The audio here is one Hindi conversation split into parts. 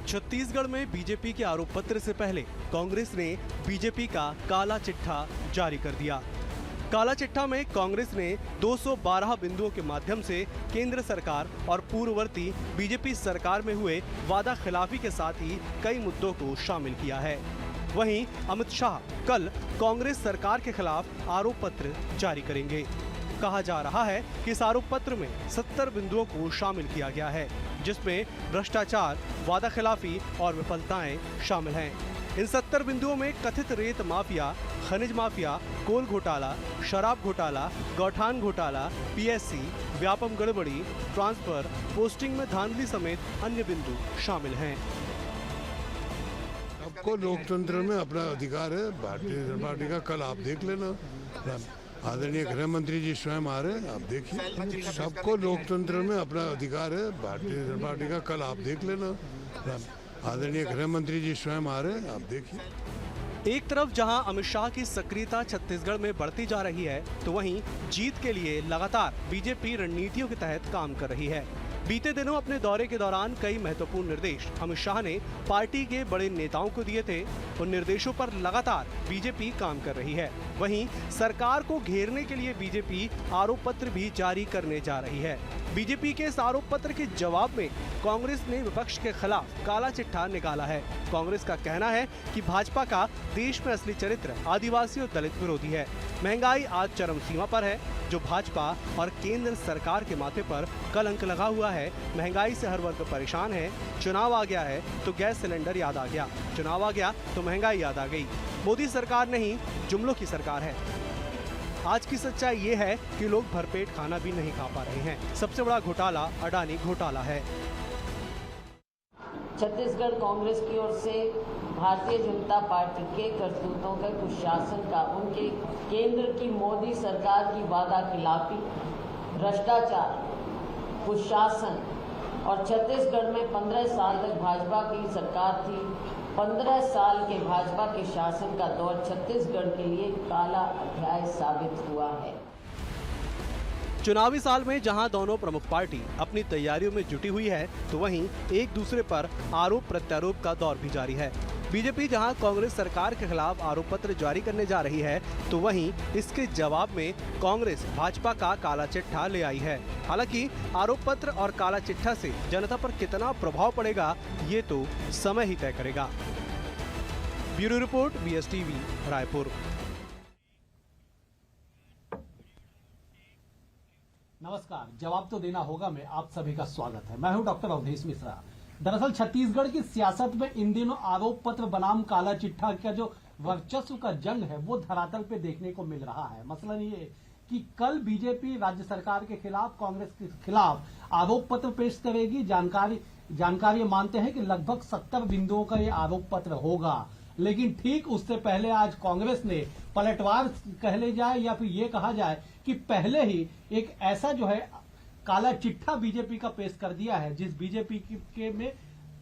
छत्तीसगढ़ में बीजेपी के आरोप पत्र से पहले कांग्रेस ने बीजेपी का काला चिट्ठा जारी कर दिया। काला चिट्ठा में कांग्रेस ने 212 बिंदुओं के माध्यम से केंद्र सरकार और पूर्ववर्ती बीजेपी सरकार में हुए वादा खिलाफी के साथ ही कई मुद्दों को शामिल किया है। वहीं अमित शाह कल कांग्रेस सरकार के खिलाफ आरोप पत्र जारी करेंगे। कहा जा रहा है कि इस आरोप पत्र में 70 बिंदुओं को शामिल किया गया है, जिसमें भ्रष्टाचार, वादा खिलाफी और विफलताएं शामिल हैं। इन 70 बिंदुओं में कथित रेत माफिया, खनिज माफिया, कोल घोटाला, शराब घोटाला, गौठान घोटाला, पीएससी, व्यापम गड़बड़ी, ट्रांसफर, पोस्टिंग में धांधली समेत अन्य बिंदु शामिल हैं। सबको लोकतंत्र में अपना अधिकार है। भारतीय जनता पार्टी का कल आप देख लेना, आदरणीय गृह मंत्री जी स्वयं आ रहे हैं, आप देखिए। सबको लोकतंत्र में अपना अधिकार है। भारतीय जनता पार्टी का कल आप देख लेना, आदरणीय गृह मंत्री जी स्वयं आ रहे हैं, आप देखिए। एक तरफ जहां अमित शाह की सक्रियता छत्तीसगढ़ में बढ़ती जा रही है, तो वहीं जीत के लिए लगातार बीजेपी रणनीतियों के तहत काम कर रही है। बीते दिनों अपने दौरे के दौरान कई महत्वपूर्ण निर्देश अमित शाह ने पार्टी के बड़े नेताओं को दिए थे। उन निर्देशों पर लगातार बीजेपी काम कर रही है। वहीं सरकार को घेरने के लिए बीजेपी आरोप पत्र भी जारी करने जा रही है। बीजेपी के इस आरोप पत्र के जवाब में कांग्रेस ने विपक्ष के खिलाफ काला चिट्ठा निकाला है। कांग्रेस का कहना है कि भाजपा का देश में असली चरित्र आदिवासी और दलित विरोधी है। महंगाई आज चरम सीमा पर है, जो भाजपा और केंद्र सरकार के माथे पर कलंक लगा हुआ है। महंगाई से हर वर्ग परेशान है। चुनाव आ गया है तो गैस सिलेंडर याद आ गया, चुनाव आ गया तो महंगाई याद आ गई। मोदी सरकार नहीं, जुमलों की सरकार है। आज की सच्चाई ये है कि लोग भरपेट खाना भी नहीं खा पा रहे हैं। सबसे बड़ा घोटाला अडानी घोटाला है। छत्तीसगढ़ कांग्रेस की ओर से भारतीय जनता पार्टी के करतूतों का, कुशासन का, उनके केंद्र की मोदी सरकार की वादा खिलाफी, भ्रष्टाचार, कुशासन और छत्तीसगढ़ में 15 साल तक भाजपा की सरकार थी। 15 साल के भाजपा के शासन का दौर छत्तीसगढ़ के लिए काला अध्याय साबित हुआ है। चुनावी साल में जहां दोनों प्रमुख पार्टी अपनी तैयारियों में जुटी हुई है, तो वहीं एक दूसरे पर आरोप प्रत्यारोप का दौर भी जारी है। बीजेपी जहां कांग्रेस सरकार के खिलाफ आरोप पत्र जारी करने जा रही है, तो वहीं इसके जवाब में कांग्रेस भाजपा का काला चिट्ठा ले आई है। हालांकि आरोप पत्र और काला चिट्ठा से जनता पर कितना प्रभाव पड़ेगा, ये तो समय ही तय करेगा। Bureau report, BSTV, Raipur. नमस्कार, जवाब तो देना होगा में आप सभी का स्वागत है। मैं हूं डॉक्टर अवधेश मिश्रा। दरअसल छत्तीसगढ़ की सियासत में इन दिनों आरोप पत्र बनाम काला चिट्ठा का जो वर्चस्व का जंग है, वो धरातल पे देखने को मिल रहा है। मसलन ये कि कल बीजेपी राज्य सरकार के खिलाफ, कांग्रेस के खिलाफ आरोप पत्र पेश करेगी। जानकारी मानते हैं कि लगभग 70 बिंदुओं का ये आरोप पत्र होगा। लेकिन ठीक उससे पहले आज कांग्रेस ने पलटवार कह ले जाए या फिर ये कहा जाए कि पहले ही एक ऐसा जो है काला चिट्ठा बीजेपी का पेश कर दिया है, जिस बीजेपी के में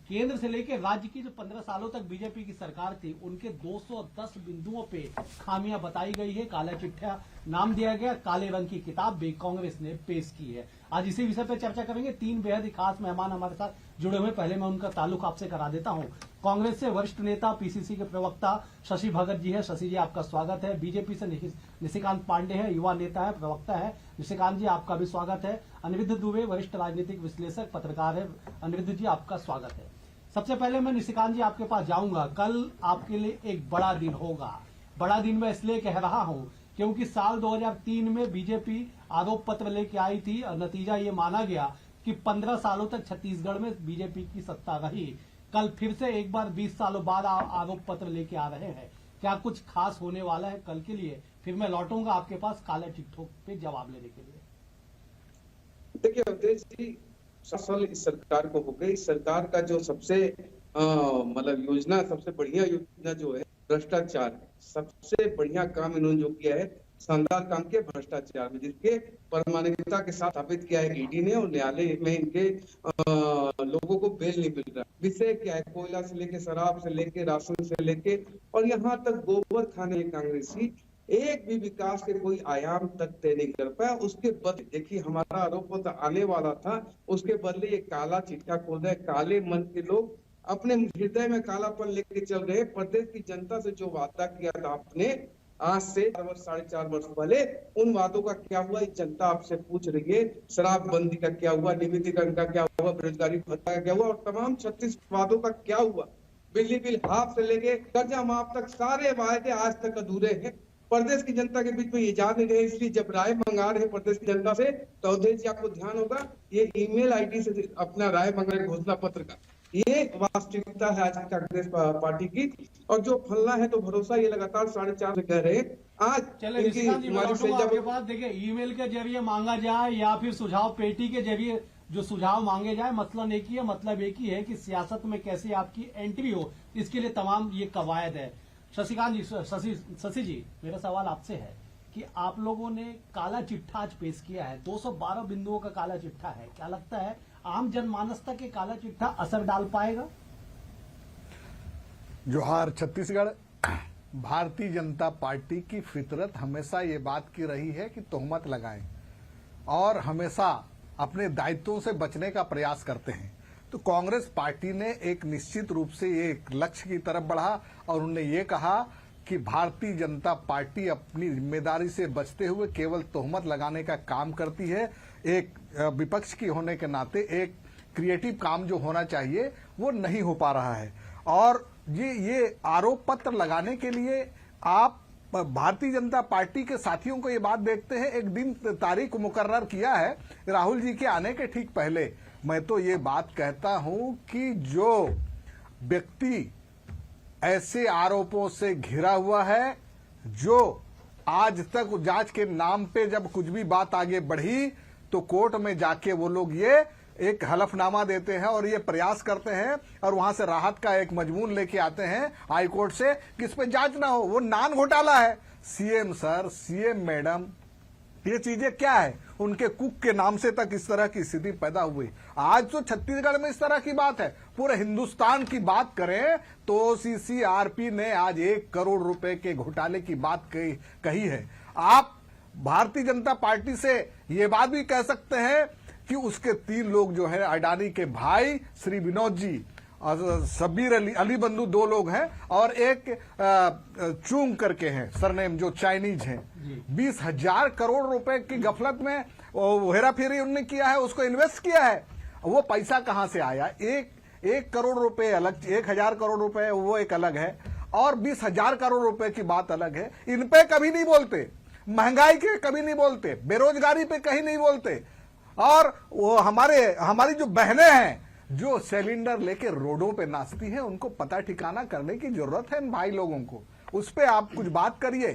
केंद्र से लेकर राज्य की जो 15 सालों तक बीजेपी की सरकार थी, उनके 210 बिंदुओं पे खामियां बताई गई है। काला चिट्ठा नाम दिया गया, काले रंग की किताब भी कांग्रेस ने पेश की है। आज इसी विषय पर चर्चा करेंगे। 3 बेहद ही खास मेहमान हमारे साथ जुड़े हुए। पहले मैं उनका ताल्लुक आपसे करा देता हूं। कांग्रेस से वरिष्ठ नेता, PCC के प्रवक्ता शशि भगत जी है। शशि जी, आपका स्वागत है। बीजेपी से निशिकांत पांडे है, युवा नेता है, प्रवक्ता है। निशिकांत जी, आपका भी स्वागत है। अनिरुद्ध दुबे, वरिष्ठ राजनीतिक विश्लेषक, पत्रकार है। अनिरुद्ध जी, आपका स्वागत है। सबसे पहले मैं निशिकांत जी आपके पास जाऊंगा। कल आपके लिए एक बड़ा दिन होगा। बड़ा दिन मैं इसलिए कह रहा हूं क्योंकि साल 2003 में बीजेपी आरोप पत्र लेके आई थी और नतीजा ये माना गया कि 15 सालों तक छत्तीसगढ़ में बीजेपी की सत्ता रही। कल फिर से एक बार 20 सालों बाद आरोप पत्र लेके आ रहे हैं। क्या कुछ खास होने वाला है कल के लिए? फिर मैं लौटूंगा आपके पास काला चिट्ठों पे जवाब लेने के लिए। देखिए अवधेश जी, सफल इस सरकार को हो गई। सरकार का जो सबसे मतलब योजना, सबसे बढ़िया योजना जो है भ्रष्टाचार है। सबसे बढ़िया काम इन्होंने जो किया है, शानदार काम किया भ्रष्टाचार में, जिसके प्रामाणिकता के साथ स्थापित किया है ईडी ने, और न्यायालय में इनके लोगों को बेल नहीं मिल रहा। विषय क्या है? कोयला से लेके, शराब से लेके, राशन से लेके, और यहाँ तक गोबर खाने कांग्रेसी एक भी विकास के कोई आयाम तक तय नहीं कर पाया। उसके बदले देखिए, हमारा आरोप आने वाला था, उसके बदले ये काला चिट्ठा खोल रहे। काले मन के लोग अपने हृदय में कालापन लेके चल रहे। प्रदेश की जनता से जो वादा किया था आपने आज से 4 वर्ष 4.5 वर्ष पहले, उन वादों का क्या हुआ, ये जनता आपसे पूछ रही है। शराबबंदी का क्या हुआ, नियमितीकरण का क्या हुआ, बेरोजगारी भत्ता का क्या हुआ और तमाम 36 वादों का क्या हुआ। बिजली बिल हाफ से लेके कर्जा माफ तक सारे वायदे आज तक अधूरे हैं। प्रदेश की जनता के बीच में ये जा नहीं रहे, इसलिए जब राय मंगा रहे प्रदेश की जनता से तो अवधेश जी आपको ध्यान होगा, ये ईमेल आईडी से अपना राय मंगा रहे घोषणा पत्र का। ये वास्तविकता है आज कांग्रेस पार्टी की। और जो फलना है तो भरोसा, ये लगातार 4.5 से कह रहे हैं। आज चले निशिकांत जी, मैं लौटूंगा आपके पास। देखिए, ईमेल के जरिए मांगा जाए या फिर सुझाव पेटी के जरिए जो सुझाव मांगे जाए, मतलब एक ही है। मतलब एक ही है कि सियासत में कैसे आपकी एंट्री हो, इसके लिए तमाम ये कवायद है। शशिकांत जी, शशि जी, मेरा सवाल आपसे है कि आप लोगों ने काला चिट्ठा आज पेश किया है, 212 बिंदुओं का काला चिट्ठा है। क्या लगता है आम जनमानस तक ये काला चिट्ठा असर डाल पाएगा? जोहार छत्तीसगढ़। भारतीय जनता पार्टी की फितरत हमेशा ये बात की रही है कि तोहमत लगाएं और हमेशा अपने दायित्वों से बचने का प्रयास करते हैं। तो कांग्रेस पार्टी ने एक निश्चित रूप से एक लक्ष्य की तरफ बढ़ा और उन्होंने ये कहा कि भारतीय जनता पार्टी अपनी जिम्मेदारी से बचते हुए केवल तोहमत लगाने का काम करती है। एक विपक्ष की होने के नाते एक क्रिएटिव काम जो होना चाहिए वो नहीं हो पा रहा है। और ये आरोप पत्र लगाने के लिए आप भारतीय जनता पार्टी के साथियों को ये बात देखते हैं, एक दिन तारीख मुकर्रर किया है राहुल जी के आने के ठीक पहले। मैं तो ये बात कहता हूं कि जो व्यक्ति ऐसे आरोपों से घिरा हुआ है, जो आज तक जांच के नाम पे जब कुछ भी बात आगे बढ़ी तो कोर्ट में जाके वो लोग ये एक हलफनामा देते हैं और ये प्रयास करते हैं और वहां से राहत का एक मजमून लेके आते हैं हाई कोर्ट से कि इस पे जांच ना हो, वो नान घोटाला है। सीएम सर, सीएम मैडम, ये चीजें क्या है? उनके कुक के नाम से तक इस तरह की स्थिति पैदा हुई। आज तो छत्तीसगढ़ में इस तरह की बात है, पूरे हिंदुस्तान की बात करें तो सीसीआरपी ने आज 1 करोड़ रुपए के घोटाले की बात कही है। आप भारतीय जनता पार्टी से ये बात भी कह सकते हैं कि उसके 3 लोग जो है, अडानी के भाई श्री विनोद जी और सबीर अली बंधु 2 लोग हैं और एक चूंग करके हैं सरनेम, जो चाइनीज हैं। 20,000 करोड़ रुपए की गफलत में हेरा फेरी उन्होंने किया है, उसको इन्वेस्ट किया है। वो पैसा कहां से आया? 1 करोड़ रुपए अलग, 1,000 करोड़ रुपए वो एक अलग है और 20,000 करोड़ रुपए की बात अलग है। इन पे कभी नहीं बोलते, महंगाई के कभी नहीं बोलते, बेरोजगारी पे कहीं नहीं बोलते। और वो हमारी जो बहनें हैं जो सिलेंडर लेके रोडों पे नाचती हैं, उनको पता ठिकाना करने की जरूरत है इन भाई लोगों को। उस पे आप कुछ बात करिए।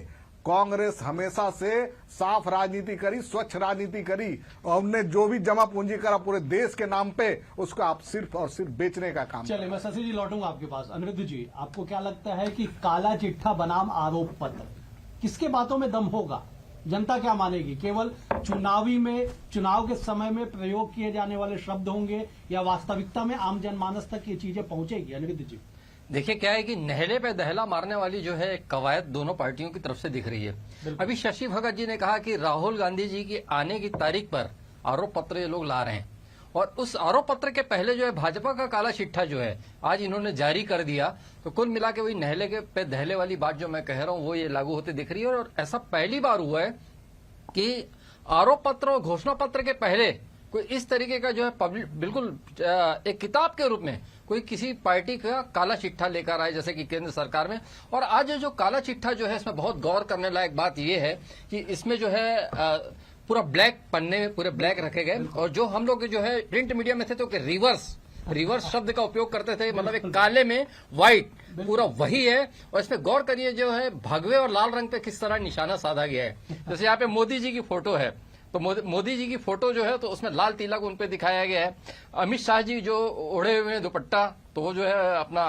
कांग्रेस हमेशा से साफ राजनीति करी, स्वच्छ राजनीति करी और हमने जो भी जमा पूंजी करा पूरे देश के नाम पे, उसको आप सिर्फ और सिर्फ बेचने का काम। चलिए, मैं शशि जी लौटूंगा आपके पास। अनिरुद्ध जी, आपको क्या लगता है कि काला चिट्ठा बनाम आरोप पत्र किसके बातों में दम होगा? जनता क्या मानेगी? केवल चुनाव के समय में प्रयोग किए जाने वाले शब्द होंगे या वास्तविकता में आम जनमानस तक ये चीजें पहुंचेगी? अनिरुद्ध जी, देखिए क्या है कि नहले पे दहला मारने वाली जो है एक कवायद दोनों पार्टियों की तरफ से दिख रही है। अभी शशि भगत जी ने कहा कि राहुल गांधी जी की आने की तारीख पर आरोप पत्र ये लोग ला रहे हैं और उस आरोप पत्र के पहले जो है भाजपा का काला चिट्ठा जो है आज इन्होंने जारी कर दिया। तो कुल मिला के वही नहले के पे दहले वाली बात जो मैं कह रहा हूं वो ये लागू होते दिख रही है। और ऐसा पहली बार हुआ है कि आरोप पत्र और घोषणा पत्र के पहले कोई इस तरीके का जो है बिल्कुल एक किताब के रूप में कोई किसी पार्टी का काला चिट्ठा लेकर आए, जैसे कि केंद्र सरकार में। और आज जो काला चिट्ठा जो है इसमें बहुत गौर करने लायक बात यह है कि इसमें जो है पूरा ब्लैक पन्ने में पूरे ब्लैक रखे गए और जो हम लोग जो है प्रिंट मीडिया में थे तो रिवर्स शब्द का उपयोग करते थे, मतलब एक काले में व्हाइट, पूरा वही है। और इसमें गौर करिए जो है भगवे और लाल रंग पे किस तरह निशाना साधा गया है। जैसे यहाँ पे मोदी जी की फोटो है तो मोदी जी की फोटो जो है तो उसमें लाल तिलक उन पे दिखाया गया है। अमित शाह जी जो ओढ़े हुए दुपट्टा तो वो जो है अपना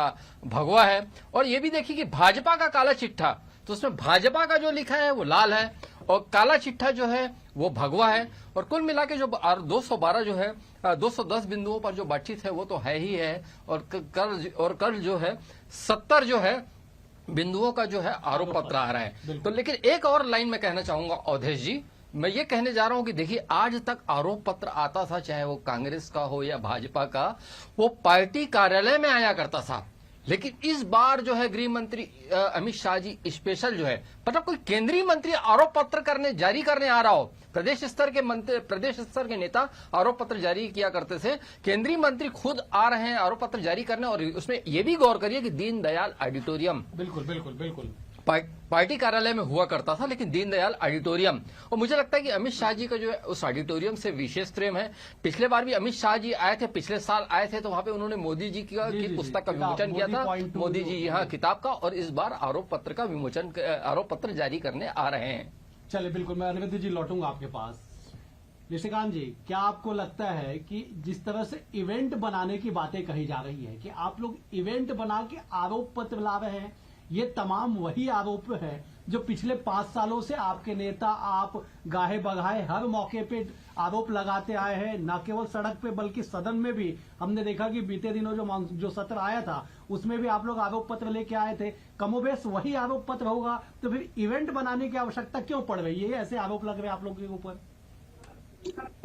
भगवा है। और ये भी देखिए कि भाजपा का काला चिट्ठा तो उसमें भाजपा का जो लिखा है वो लाल है और काला चिट्ठा जो है वो भगवा है। और कुल मिला के जो 212 जो है 210 बिंदुओं पर जो बातचीत है वो तो है ही है। और कल जो है 70 जो है बिंदुओं का जो है आरोप पत्र आ रहा है। तो लेकिन एक और लाइन में कहना चाहूंगा अवधेश जी मैं ये कहने जा रहा हूं कि देखिए, आज तक आरोप पत्र आता था, चाहे वो कांग्रेस का हो या भाजपा का, वो पार्टी कार्यालय में आया करता था। लेकिन इस बार जो है गृह मंत्री अमित शाह जी स्पेशल जो है, मतलब कोई केंद्रीय मंत्री आरोप पत्र जारी करने आ रहा हो। प्रदेश स्तर के नेता आरोप पत्र जारी किया करते थे, केंद्रीय मंत्री खुद आ रहे हैं आरोप पत्र जारी करने। और उसमें ये भी गौर करिए कि दीनदयाल ऑडिटोरियम, बिल्कुल पार्टी कार्यालय में हुआ करता था, लेकिन दीनदयाल ऑडिटोरियम। और मुझे लगता है कि अमित शाह जी का जो है उस ऑडिटोरियम से विशेष प्रेम है। पिछले बार भी अमित शाह जी आए थे, पिछले साल आए थे, तो वहां पे उन्होंने मोदी जी की पुस्तक का विमोचन किया था, मोदी जी यहाँ किताब का। और इस बार आरोप पत्र का विमोचन, आरोप पत्र जारी करने आ रहे हैं। चलिए, बिल्कुल, मैं अरविंद जी लौटूंगा आपके पास। निशिकांत जी, क्या आपको लगता है कि जिस तरह से इवेंट बनाने की बातें कही जा रही है कि आप लोग इवेंट बना के आरोप पत्र ला रहे हैं, ये तमाम वही आरोप है जो पिछले 5 सालों से आपके नेता आप गाहे बगाहे हर मौके पे आरोप लगाते आए हैं, न केवल सड़क पे बल्कि सदन में भी हमने देखा कि बीते दिनों जो सत्र आया था उसमें भी आप लोग आरोप पत्र लेके आए थे। कमोबेश वही आरोप पत्र होगा, तो फिर इवेंट बनाने की आवश्यकता क्यों पड़ रही है? ऐसे आरोप लग रहे हैं आप लोगों के ऊपर।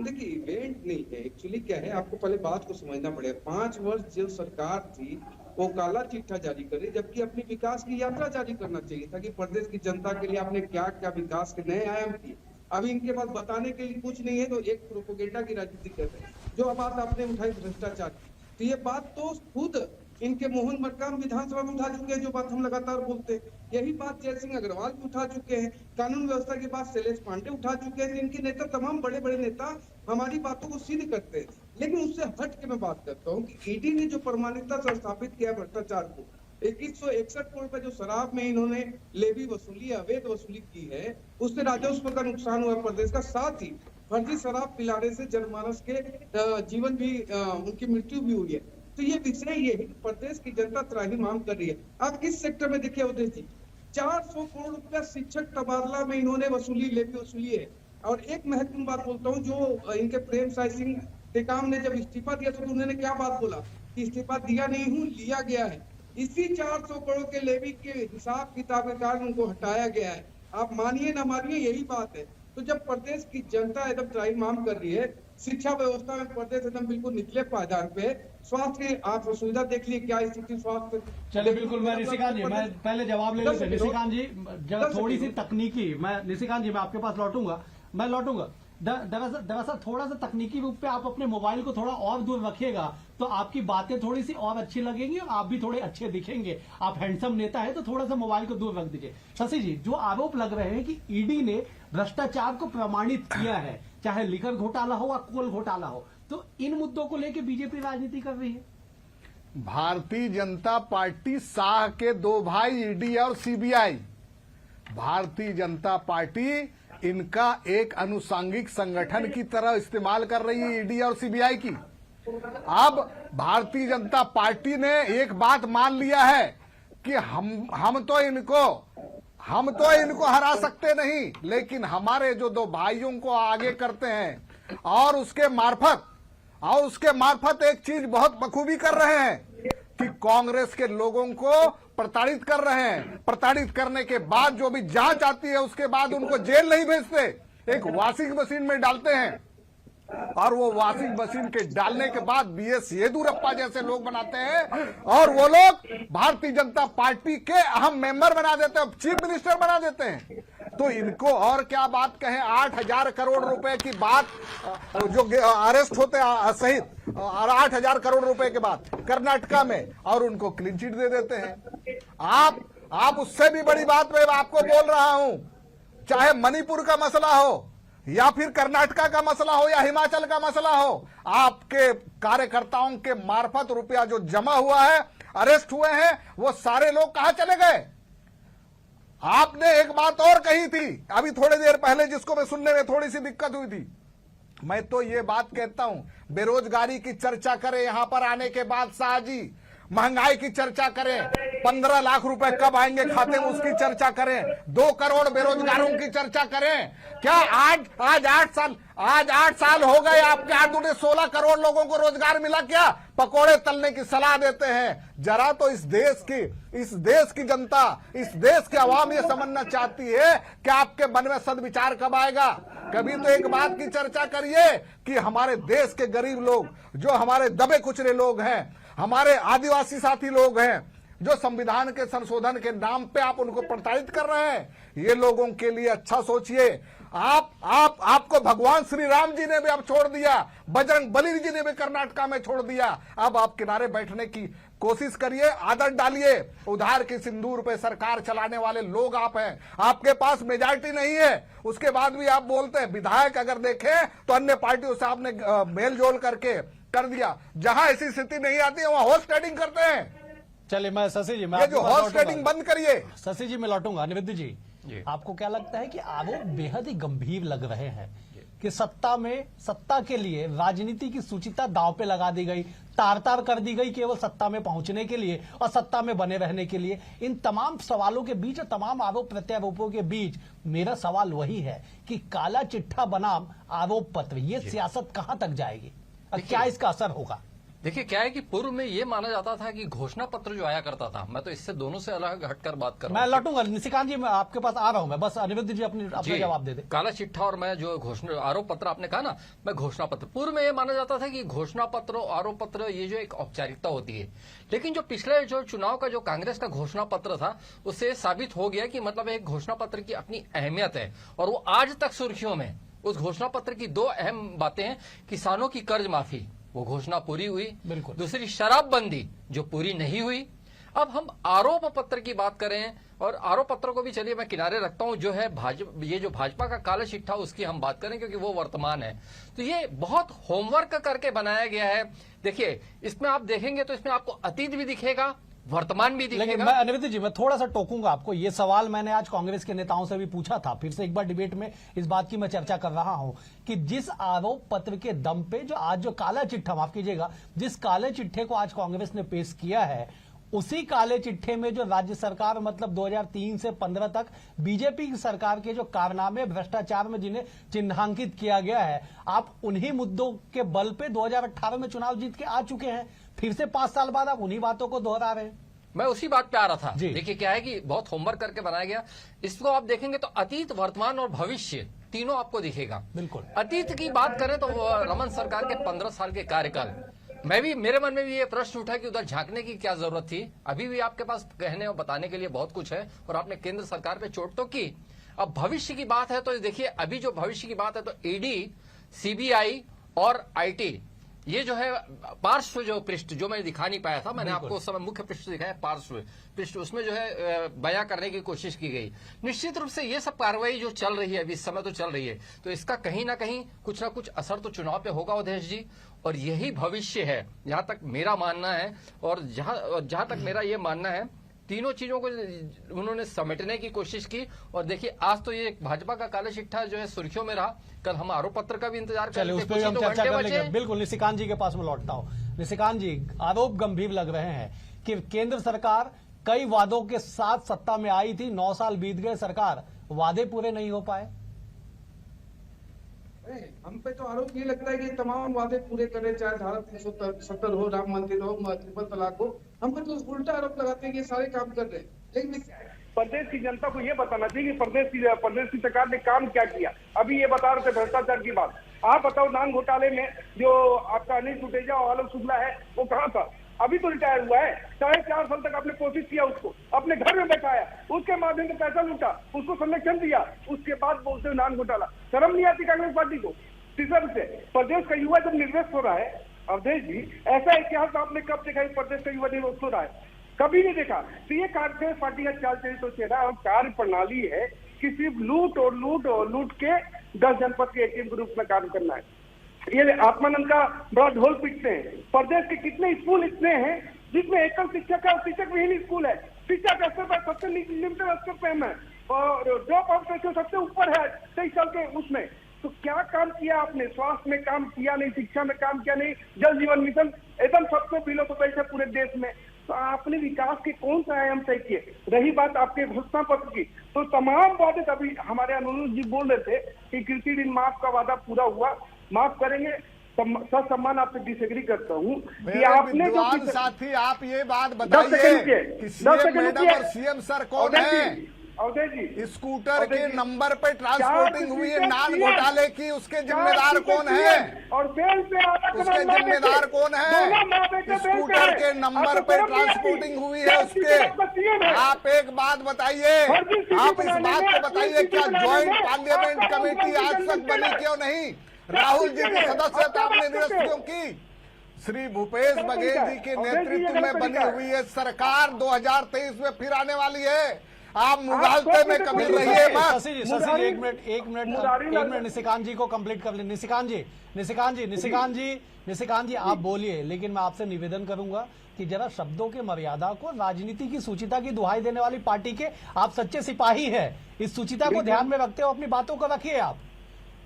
देखिए, इवेंट नहीं है, एक्चुअली क्या है, आपको पहले बात को समझना पड़ेगा। 5 वर्ष जो सरकार थी वो काला चिट्ठा जारी करे, जबकि अपनी विकास की यात्रा जारी करना चाहिए था कि प्रदेश की जनता के लिए आपने क्या क्या विकास के नए आयाम किए। अभी इनके पास बताने के लिए कुछ नहीं है, तो एक प्रोपोगेंडा की राजनीति कर रहे हैं। जो बात आपने उठाई भ्रष्टाचार, तो ये बात तो खुद इनके मोहन मरकाम विधानसभा में उठा चुके हैं, जो बात हम लगातार बोलते हैं। यही बात जय सिंह अग्रवाल भी उठा चुके हैं, कानून व्यवस्था की बात शैलेश पांडे उठा चुके हैं। इनके नेता, तमाम बड़े बड़े नेता हमारी बातों को सिद्ध करते हैं। लेकिन उससे हट के मैं बात करता हूँ कि ईडी ने जो प्रमाणिकता से स्थापित किया भ्रष्टाचार को, 2161 करोड़ रुपए जो शराब में इन्होंने लेवी वसूली, अवैध वसूली की है, उससे राजस्व का नुकसान हुआ प्रदेश का। साथ ही फर्जी शराब पिलाने से जनमानस के जीवन भी, उनकी मृत्यु भी हुई है। तो ये विषय ये है कि प्रदेश की जनता त्राहिमाम कर रही है। आप किस सेक्टर में देखिए उदय जी, 400 करोड़ रुपया शिक्षक तबादला में इन्होंने वसूली, लेवी वसूली है। और एक महत्वपूर्ण बात बोलता हूँ, जो इनके प्रेम साय सिंह टेकाम ने जब इस्तीफा दिया तो उन्होंने क्या बात बोला कि इस्तीफा दिया नहीं हूँ, लिया गया है। इसी 400 करोड़ के लेवी के हिसाब किताब के कारण उनको हटाया गया है। आप मानिए ना मानिए, यही बात है। तो जब प्रदेश की जनता एकदम त्राहिमाम कर रही है, शिक्षा व्यवस्था में प्रदेश एकदम बिल्कुल निचले पायदान पे, स्वास्थ्य की आप सुविधा देख लीजिए क्या स्थिति स्वास्थ्य। चलिए, बिल्कुल, मैं निशिकांत जी, मैं पहले जवाब ले लूंगा। निशिकांत जी, थोड़ी सी तकनीकी, निशिकांत जी मैं आपके पास लौटूंगा। दरअसल थोड़ा सा तकनीकी रूप पे आप अपने मोबाइल को थोड़ा और दूर रखिएगा तो आपकी बातें थोड़ी सी और अच्छी लगेंगी और आप भी थोड़े अच्छे दिखेंगे। आप हैंडसम नेता है तो थोड़ा सा मोबाइल को दूर रख दीजिए। शशि जी, जो आरोप लग रहे हैं कि ईडी ने भ्रष्टाचार को प्रमाणित किया है, चाहे लिकर घोटाला हो या कोल घोटाला हो, तो इन मुद्दों को लेकर बीजेपी राजनीति कर रही है। भारतीय जनता पार्टी शाह के 2 भाई ईडी और सीबीआई, भारतीय जनता पार्टी इनका एक अनुषंगिक संगठन की तरह इस्तेमाल कर रही है ईडी और सीबीआई की। अब भारतीय जनता पार्टी ने एक बात मान लिया है कि हम तो इनको हरा सकते नहीं, लेकिन हमारे जो 2 भाइयों को आगे करते हैं और उसके मार्फत एक चीज बहुत बखूबी कर रहे हैं कि कांग्रेस के लोगों को प्रताड़ित कर रहे हैं। प्रताड़ित करने के बाद जो भी जांच आती है उसके बाद उनको जेल नहीं भेजते, एक वॉशिंग मशीन में डालते हैं और वो वॉशिंग मशीन के डालने के बाद बीएस येदियुरप्पा जैसे लोग बनाते हैं और वो लोग भारतीय जनता पार्टी के अहम मेंबर बना देते हैं, चीफ मिनिस्टर बना देते हैं। तो इनको और क्या बात कहें। 8,000 करोड़ रुपए की बात, जो अरेस्ट होते सहित, और 8,000 करोड़ रुपए के बाद कर्नाटका में, और उनको क्लीन चिट दे देते हैं। आप उससे भी बड़ी बात मैं आपको बोल रहा हूं, चाहे मणिपुर का मसला हो या फिर कर्नाटका का मसला हो या हिमाचल का मसला हो, आपके कार्यकर्ताओं के मार्फत रुपया जो जमा हुआ है, अरेस्ट हुए हैं, वो सारे लोग कहां चले गए। आपने एक बात और कही थी अभी थोड़ी देर पहले, जिसको मैं सुनने में थोड़ी सी दिक्कत हुई थी। मैं तो ये बात कहता हूं, बेरोजगारी की चर्चा करें यहां पर आने के बाद शाह जी, महंगाई की चर्चा करें, 15 लाख रुपए कब आएंगे खाते में उसकी चर्चा करें, 2 करोड़ बेरोजगारों की चर्चा करें। क्या आज 8 साल हो गए आपके हाथ उठे, 16 करोड़ लोगों को रोजगार मिला क्या? पकोड़े तलने की सलाह देते हैं। जरा तो इस देश की जनता, इस देश की आवाम ये समझना चाहती है कि आपके मन में सद्विचार कब आएगा। कभी तो एक बात की चर्चा करिए कि हमारे देश के गरीब लोग, जो हमारे दबे कुचले लोग हैं, हमारे आदिवासी साथी लोग हैं, जो संविधान के संशोधन के नाम पे आप उनको प्रताड़ित कर रहे हैं, ये लोगों के लिए अच्छा सोचिए। आपको भगवान श्री राम जी ने भी अब छोड़ दिया, बजरंग बली जी ने भी कर्नाटका में छोड़ दिया। अब आप किनारे बैठने की कोशिश करिए, आदत डालिए। उधार के सिंदूर पे सरकार चलाने वाले लोग आप हैं, आपके पास मेजॉरिटी नहीं है, उसके बाद भी आप बोलते हैं। विधायक अगर देखें तो अन्य पार्टियों से आपने मेल जोल करके कर दिया। जहां ऐसी स्थिति नहीं आती है वहां हॉर्स ट्रेडिंग करते हैं। चलिए मैं शशि जी, मैं ये जो हॉर्स ट्रेडिंग बंद करिए। शशि जी मैं लौटूंगा। निवेदित जी, आपको क्या लगता है कि आरोप बेहद ही गंभीर लग रहे हैं कि सत्ता के लिए राजनीति की सुचिता दांव पे लगा दी गई, तार कर दी गई केवल सत्ता में पहुंचने के लिए और सत्ता में बने रहने के लिए। इन तमाम सवालों के बीच और तमाम आरोप प्रत्यारोपों के बीच मेरा सवाल वही है कि काला चिट्ठा बनाम आरोप पत्र, ये सियासत कहां तक जाएगी और क्या इसका असर होगा? देखिए क्या है कि पूर्व में ये माना जाता था कि घोषणा पत्र जो आया करता था, मैं तो इससे दोनों से अलग हटकर बात कर रहा हूं। मैं लौटूंगा निशिकांत जी, मैं आपके पास आ रहा हूं। मैं बस निवेदित जी अपना जवाब दे दे। काला चिट्ठा और मैं जो घोषणा आरोप पत्र आपने कहा ना, मैं घोषणा पत्र, पूर्व में ये माना जाता था कि घोषणा पत्र और आरोप पत्र ये जो एक औपचारिकता होती है, लेकिन जो पिछले जो चुनाव का जो कांग्रेस का घोषणा पत्र था उससे साबित हो गया कि मतलब एक घोषणा पत्र की अपनी अहमियत है। और वो आज तक सुर्खियों में उस घोषणा पत्र की 2 अहम बातें हैं। किसानों की कर्ज माफी, वो घोषणा पूरी हुई, बिल्कुल। दूसरी शराबबंदी जो पूरी नहीं हुई। अब हम आरोप पत्र की बात करें, और आरोप पत्र को भी चलिए मैं किनारे रखता हूं, जो है ये जो भाजपा का काला चिट्ठा उसकी हम बात करें क्योंकि वो वर्तमान है। तो ये बहुत होमवर्क करके बनाया गया है। देखिए इसमें आप देखेंगे तो इसमें आपको अतीत भी दिखेगा, वर्तमान भी दिखेगा। लेकिन मैं निवेदित जी मैं थोड़ा सा टोकूंगा आपको। ये सवाल मैंने आज कांग्रेस के नेताओं से भी पूछा था, फिर से एक बार डिबेट में इस बात की मैं चर्चा कर रहा हूं कि जिस आरोप पत्र के दम पे जो आज जो काला चिट्ठा, माफ कीजिएगा, जिस काले चिट्ठे को आज कांग्रेस ने पेश किया है, उसी काले चिट्ठे में जो राज्य सरकार मतलब 2003 से 15 तक बीजेपी की सरकार के जो कारनामे भ्रष्टाचार में जिन्हें चिन्हांकित किया गया है, आप उन्हीं मुद्दों के बल पे 2018 में चुनाव जीत के आ चुके हैं। फिर से 5 साल बाद आप उन्हीं बातों को दोहरा रहे हैं। मैं उसी बात पे आ रहा था। देखिए क्या है कि बहुत होमवर्क करके बनाया गया। इसको आप देखेंगे तो अतीत, वर्तमान और भविष्य तीनों आपको दिखेगा। बिल्कुल। अतीत की बात करें तो रमन सरकार के 15 साल के कार्यकाल, मेरे मन में भी ये प्रश्न उठा कि उधर झांकने की क्या जरूरत थी। अभी भी आपके पास कहने और बताने के लिए बहुत कुछ है और आपने केंद्र सरकार पे चोट तो की। अब भविष्य की बात है तो देखिए अभी जो भविष्य की बात है तो ईडी, सीबीआई और आईटी, ये जो है पार्श्व जो पृष्ठ जो मैं दिखा नहीं पाया था, मैंने आपको उस समय मुख्य पृष्ठ दिखाया, पार्श्व पृष्ठ, उसमें जो है बयां करने की कोशिश की गई। निश्चित रूप से ये सब कार्रवाई जो चल रही है अभी इस समय तो चल रही है, तो इसका कहीं ना कहीं कुछ ना कुछ असर तो चुनाव पे होगा अवधेश जी। और यही भविष्य है जहां तक मेरा मानना है। और जहां तक मेरा ये मानना है, तीनों चीजों को उन्होंने समेटने की कोशिश की। और देखिए आज तो ये भाजपा का काला चिट्ठा जो है सुर्खियों में रहा, कल हम आरोप पत्र का भी इंतजार करेंगे, उस पर हम चर्चा कर लेंगे। बिल्कुल, निशिकांत जी के पास में लौटता हूं। निशिकांत जी, आरोप गंभीर लग रहे हैं कि केंद्र सरकार कई वादों के साथ सत्ता में आई थी, 9 साल बीत गए, सरकार वादे पूरे नहीं हो पाए। हम पे तो आरोप ये लगता है कि तमाम वादे पूरे करे, चाहे धारा 370 हो, राम मंदिर हो, ट्रिपल तलाक हो, हम पे तो उल्टा आरोप लगाते हैं कि ये सारे काम कर रहे हैं। लेकिन प्रदेश की जनता को ये बताना चाहिए कि प्रदेश की सरकार ने काम क्या किया। अभी ये बता रहे थे भ्रष्टाचार की बात, आप बताओ नान घोटाले में जो आपका अनिल सुटेजा और आलोक शुक्ला है वो कहाँ था? अभी तो रिटायर हुआ है, 4.5 साल तक आपने कोशिश किया, उसको अपने घर में बैठाया, उसके माध्यम से पैसा लूटा, उसको संरक्षण दिया, उसके बाद बोलते हो नान घोटाला। शर्म नहीं आती कांग्रेस पार्टी को? तीसरा से प्रदेश का युवा जब निर्वस्त हो रहा है, अवधेश जी ऐसा इतिहास आपने कब देखा है प्रदेश का युवा निर्वस्त हो रहा है? कभी नहीं देखा। तो ये कांग्रेस पार्टी का चाल चरित्र चेहरा और कार्य प्रणाली है कि सिर्फ लूट और लूट और लूट के 10 जनपद के एटीएम के रूप में काम करना है। ये आत्मानंद का बड़ा ढोल पीटते हैं। प्रदेश के कितने स्कूल इतने हैं जिसमें एकल शिक्षक है और शिक्षक विहीन स्कूल है। शिक्षा के स्तर पर सबसे निम्न स्तर पे है और ड्रॉप आउट रेशियो सबसे ऊपर है 23 साल के उसमें। तो क्या काम किया आपने? स्वास्थ्य में काम किया नहीं, शिक्षा में काम किया नहीं, जल जीवन मिशन एकदम सबसे बिलो तो पैसे पूरे देश में। तो आपने विकास के कौन सा आयाम तय किए? रही बात आपके घोषणा पत्र की, तो तमाम वादे, तभी हमारे अनुरोध जी बोल रहे थे कि कृषि ऋण माफ का वादा पूरा हुआ, माफ करेंगे। सम्मान आपसे डिसएग्री करता हूँ कि आपने जो साथी, आप ये बात बताइए कि सीएम मैडम और सीएम सर कौन है? अवधेश जी, स्कूटर के नंबर पे ट्रांसपोर्टिंग हुई है नान घोटाले की, उसके जिम्मेदार कौन है? और सेल पे उसके जिम्मेदार कौन है? स्कूटर के नंबर पे ट्रांसपोर्टिंग हुई है उसके। आप एक बात बताइए, आप इस बात को बताइए, क्या ज्वाइंट पार्लियामेंट कमेटी आज तक बनी क्यों नहीं? राहुल जी की सदस्यता आपने निरस्त क्यों की? श्री भूपेश बघेल जी के नेतृत्व में बनी हुई है सरकार 2023 में फिर आने वाली है। आप मुगालते में कभी रहिए मत। शशि जी एक मिनट निशिकांत जी को कंप्लीट कर ले। निशिकांत जी आप बोलिए, लेकिन मैं आपसे निवेदन करूंगा कि जरा शब्दों के मर्यादा को, राजनीति की सूचिता की दुहाई देने वाली पार्टी के आप सच्चे सिपाही हैं, इस सूचिता को ध्यान में रखते हुए अपनी बातों को रखिए। आप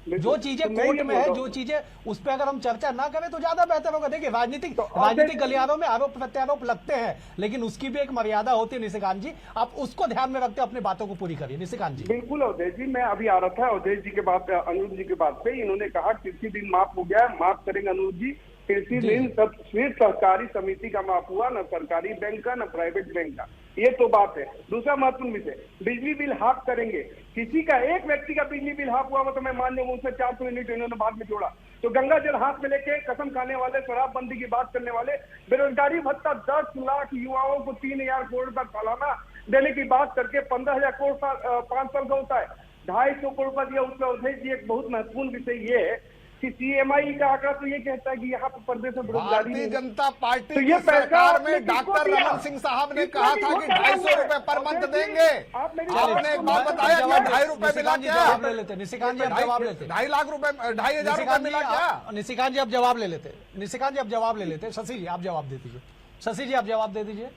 जो चीजें कोर्ट में है, जो चीजें उस पर अगर हम चर्चा ना करें तो ज्यादा बेहतर होगा। देखिए राजनीतिक गलियारों में आरोप प्रत्यारोप लगते हैं, लेकिन उसकी भी एक मर्यादा होती है। निशिकांत जी, आप उसको ध्यान में रखते अपनी बातों को पूरी करिए। निशिकांत जी। बिल्कुल अवधेश जी, मैं अभी आ रहा था अवधेश जी के बात, अनुज जी के बात पे। इन्होंने कहा कृषि ऋण माफ हो गया, माफ करेंगे अनुज जी। कृषि ऋण सब सिर्फ सहकारी समिति का माफ हुआ, न सरकारी बैंक का, न प्राइवेट बैंक का, ये तो बात है। दूसरा महत्वपूर्ण विषय, बिजली बिल हाफ करेंगे। किसी का एक व्यक्ति का बिजली बिल हाफ हुआ तो मैं मान लूंगा, उसमें 400 यूनिट इन्होंने बाद में जोड़ा। तो गंगा जल हाथ में लेके कसम खाने वाले, शराबबंदी की बात करने वाले, बेरोजगारी भत्ता 10 लाख युवाओं को 3000 करोड़ रुपया सालाना देने की बात करके 15,000 करोड़ 5 साल का होता है, 250 करोड़ रुपया दिया। उसका अवधेश जी एक बहुत महत्वपूर्ण विषय ये है कि सीएमआई का आंकड़ा तो ये कहता है कि यहाँ पर प्रदेश में बेरोजगारी। भारतीय जनता पार्टी तो की सरकार में डॉक्टर रमन सिंह साहब ने कहा था कि 250 रुपए पर मंथ देंगे। आपने एक बात बताया कि 2.5 रुपए मिला क्या? निशिकांत जी आप जवाब लेते। 2.5 लाख रुपए, 2,500 रुपए मिला क्या? निशिकांत जी आप जवाब ले लेते। निशिकांत जी आप जवाब ले लेते। शशि जी आप जवाब दे दीजिए। शशि जी आप जवाब दे दीजिए।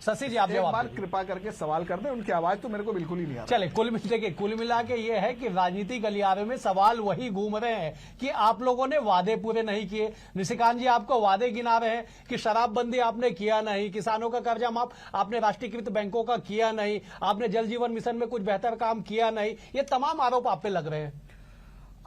शशि जी आप जवाब कृपा करके सवाल कर दें, उनकी आवाज तो मेरे को बिल्कुल ही नहीं आ रही। चले कुल मिला के ये है कि राजनीतिक गलियारे में सवाल वही घूम रहे हैं कि आप लोगों ने वादे पूरे नहीं किए। निशिकांत जी आपको वादे गिना रहे हैं कि शराबबंदी आपने किया नहीं, किसानों का कर्जा माफ आपने राष्ट्रीयकृत बैंकों का किया नहीं, आपने जल जीवन मिशन में कुछ बेहतर काम किया नहीं। ये तमाम आरोप आप पे लग रहे हैं।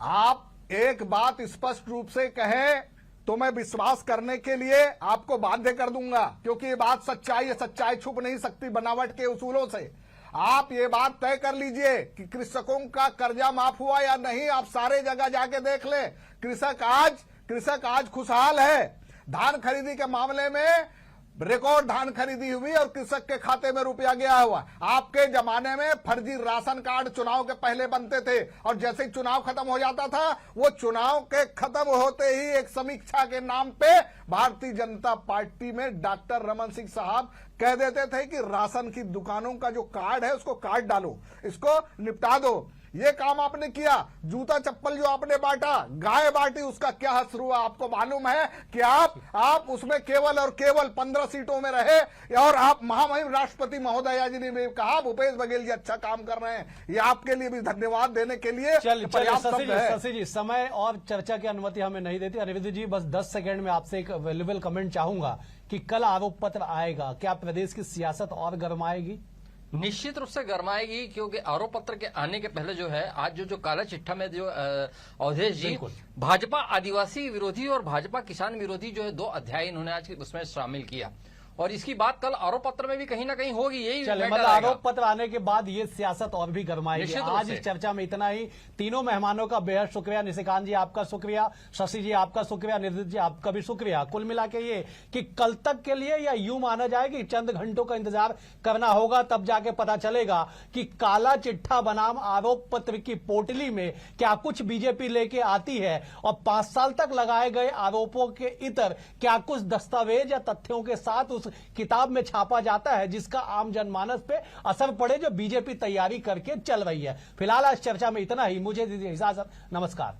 आप एक बात स्पष्ट रूप से कहें तो मैं विश्वास करने के लिए आपको बाध्य कर दूंगा, क्योंकि ये बात सच्चाई है, सच्चाई छुप नहीं सकती बनावट के उसूलों से। आप ये बात तय कर लीजिए कि कृषकों का कर्जा माफ हुआ या नहीं। आप सारे जगह जाके देख ले, कृषक आज खुशहाल है। धान खरीदी के मामले में रिकॉर्ड धान खरीदी हुई और कृषक के खाते में रुपया गया हुआ। आपके जमाने में फर्जी राशन कार्ड चुनाव के पहले बनते थे, और जैसे ही चुनाव खत्म हो जाता था, वो चुनाव के खत्म होते ही एक समीक्षा के नाम पे भारतीय जनता पार्टी में डॉक्टर रमन सिंह साहब कह देते थे कि राशन की दुकानों का जो कार्ड है उसको काट डालो, इसको निपटा दो। ये काम आपने किया। जूता चप्पल जो आपने बांटा, गाय बांटी, उसका क्या असर हुआ आपको मालूम है कि आप उसमें केवल और केवल 15 सीटों में रहे। और आप महामहिम राष्ट्रपति महोदया जी ने भी कहा भूपेश बघेल जी अच्छा काम कर रहे हैं, ये आपके लिए भी धन्यवाद देने के लिए शशि जी समय और चर्चा की अनुमति हमें नहीं देती। अनिरुद्ध जी बस 10 सेकंड में आपसे एक वैल्यूएबल कमेंट चाहूंगा कि कल आरोप पत्र आएगा, क्या प्रदेश की सियासत और गरमाएगी? निश्चित रूप से गरमाएगी, क्योंकि आरोप पत्र के आने के पहले जो है आज जो काला चिट्ठा में जो अवधेश जी भाजपा आदिवासी विरोधी और भाजपा किसान विरोधी जो है 2 अध्याय इन्होंने आज उसमें शामिल किया, और इसकी बात कल आरोप पत्र में भी कहीं ना कहीं होगी। यही मतलब आरोप पत्र आने के बाद ये सियासत और भी गरमाएगी। आज इस चर्चा में इतना ही। तीनों मेहमानों का बेहद शुक्रिया। निशिकांत जी आपका शुक्रिया, शशि जी आपका शुक्रिया, निरुद्ध जी आपका भी शुक्रिया। कुल मिला के ये कि कल तक के लिए या यूं माना जाए कि चंद घंटों का इंतजार करना होगा, तब जाके पता चलेगा कि काला चिट्ठा बनाम आरोप पत्र की पोटली में क्या कुछ बीजेपी लेके आती है, और 5 साल तक लगाए गए आरोपों के इतर क्या कुछ दस्तावेज या तथ्यों के साथ उस किताब में छापा जाता है जिसका आम जनमानस पे असर पड़े, जो बीजेपी तैयारी करके चल रही है। फिलहाल आज चर्चा में इतना ही। मुझे दीजिए इजाजत। नमस्कार।